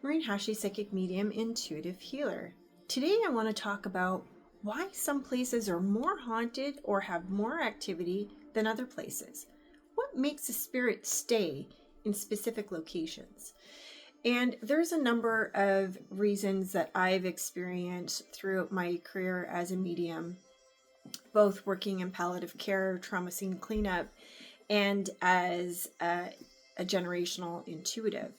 Maureen Hashi, psychic medium, intuitive healer. Today I want to talk about why some places are more haunted or have more activity than other places. What makes a spirit stay in specific locations? And there's a number of reasons that I've experienced throughout my career as a medium, both working in palliative care, trauma scene cleanup, and as a generational intuitive.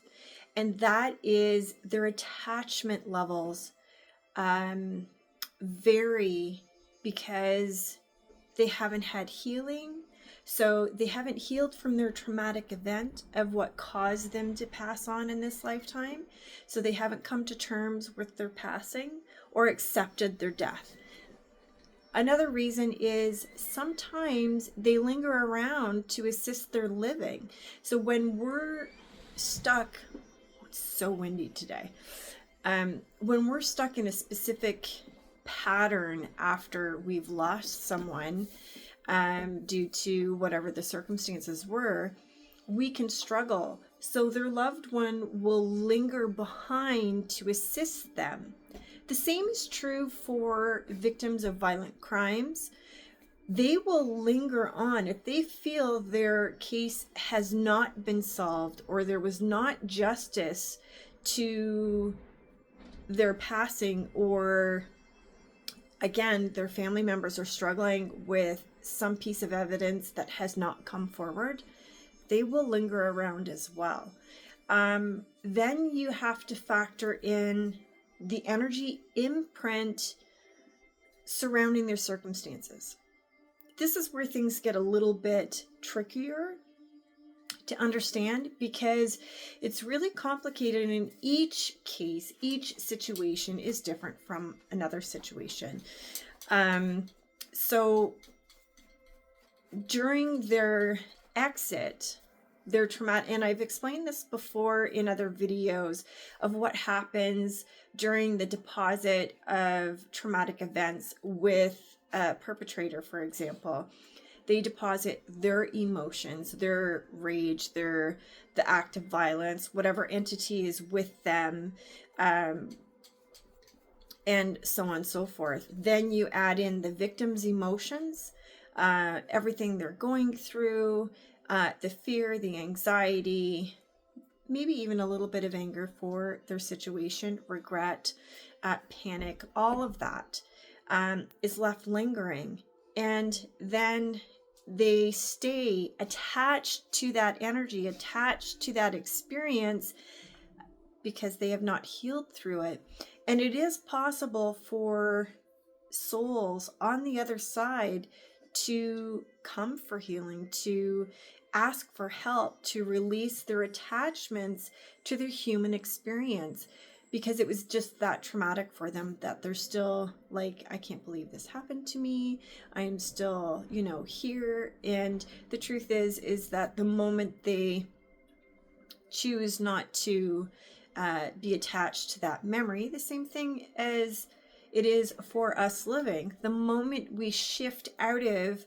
And that is their attachment levels vary because they haven't had healing. So they haven't healed from their traumatic event of what caused them to pass on in this lifetime. So they haven't come to terms with their passing or accepted their death. Another reason is sometimes they linger around to assist their living. So when we're stuck, it's so windy today. When we're stuck in a specific pattern after we've lost someone due to whatever the circumstances were, we can struggle. So their loved one will linger behind to assist them. The same is true for victims of violent crimes. They will linger on if they feel their case has not been solved or there was not justice to their passing, or again, their family members are struggling with some piece of evidence that has not come forward. They will linger around as well. Then you have to factor in the energy imprint surrounding their circumstances. This is where things get a little bit trickier to understand because it's really complicated. In each case, each situation is different from another situation. So during their exit, their traumatic, and I've explained this before in other videos of what happens during the deposit of traumatic events with a perpetrator, for example. They deposit their emotions, their rage, the act of violence, whatever entity is with them, and so on and so forth. Then you add in the victim's emotions, everything they're going through, the fear, the anxiety, maybe even a little bit of anger for their situation, regret, panic, all of that is left lingering. And then they stay attached to that energy, attached to that experience because they have not healed through it. And it is possible for souls on the other side to come for healing, to ask for help, to release their attachments to their human experience, because it was just that traumatic for them that they're still like, I can't believe this happened to me. I am still, here. And the truth is that the moment they choose not to be attached to that memory, the same thing as it is for us living, the moment we shift out of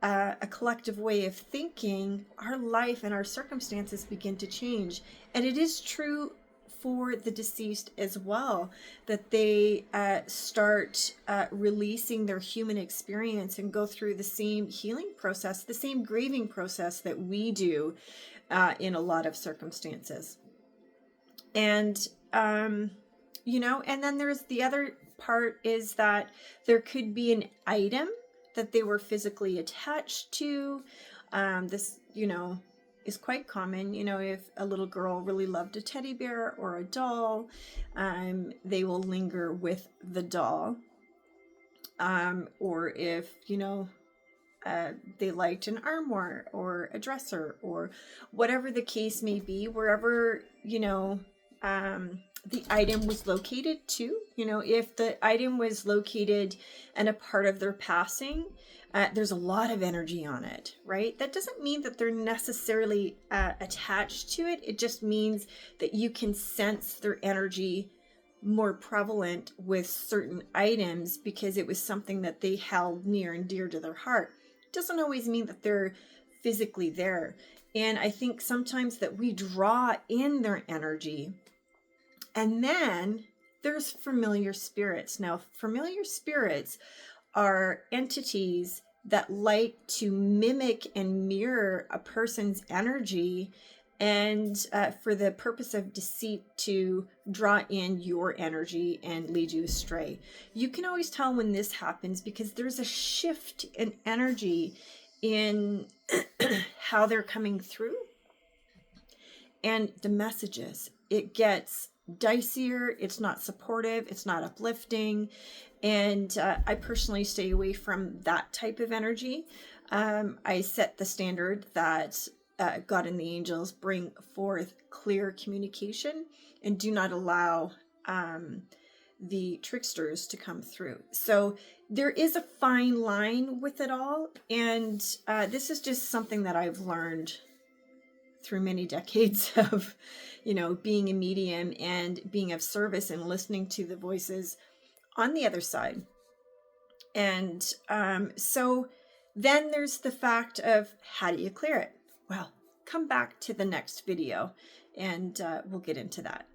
a collective way of thinking, our life and our circumstances begin to change. And it is true for the deceased as well, that they start releasing their human experience and go through the same healing process, the same grieving process that we do in a lot of circumstances. And, and then there's the other part is that there could be an item that they were physically attached to. This, is quite common. If a little girl really loved a teddy bear or a doll, they will linger with the doll. Or if, they liked an armoire or a dresser or whatever the case may be, wherever, the item was located to, if the item was located and a part of their passing, there's a lot of energy on it, right? That doesn't mean that they're necessarily attached to it. It just means that you can sense their energy more prevalent with certain items because it was something that they held near and dear to their heart. It doesn't always mean that they're physically there. And I think sometimes that we draw in their energy And then there's familiar spirits. Now, familiar spirits are entities that like to mimic and mirror a person's energy, and for the purpose of deceit, to draw in your energy and lead you astray. You can always tell when this happens because there's a shift in energy in how they're coming through and the messages. It gets dicier, it's not supportive, it's not uplifting, and I personally stay away from that type of energy. I set the standard that God and the angels bring forth clear communication and do not allow the tricksters to come through. So there is a fine line with it all, and this is just something that I've learned through many decades of, being a medium and being of service and listening to the voices on the other side. And so then there's the fact of, how do you clear it? Well, come back to the next video and we'll get into that.